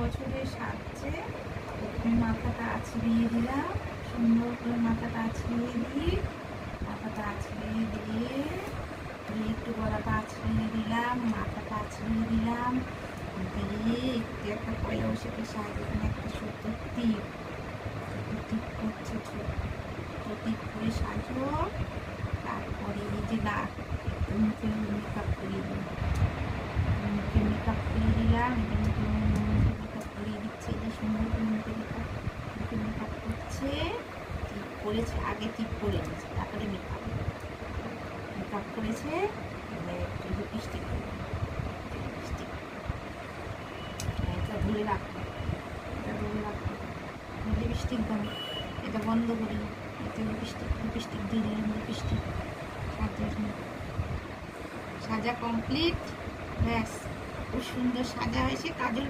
বছরে সাজছে। প্রথমে মাথাটা আছড়িয়ে দিলাম, সুন্দর করে মাথাটা আছড়িয়ে দিই, মাথাটা আছড়িয়ে দিয়ে একটু গলাটা আছড়িয়ে দিলাম, মাথাটা আছড়িয়ে দিলাম, দিয়ে একটু একটা পয়লা বৈশাখে সাজ, এখানে একটা ছোট্ট টিপ করছে, ছোট্ট টিপ করে সাজো। তারপরে এই যে মুখে মেকআপ করিয়ে দিলাম, মুখে মেকআপ করিয়ে দিলাম, এটা মুখে মেকআপ করিয়ে দিচ্ছে, এই যে সুন্দর করে মুখে মেকআপ করছে। টিপ করেছে, আগে টিপ করে নিয়েছে, তারপরে মেকআপ করেছে। একটু লিপস্টিক এটা ধরে রাখবো, লিপস্টিক দাম, এটা বন্ধ করি। এটা লিপস্টিক দিয়ে দিলাম, লিপস্টিক সাজা কমপ্লিট। ব্যাস, খুব সুন্দর সাজা হয়েছে। কাজল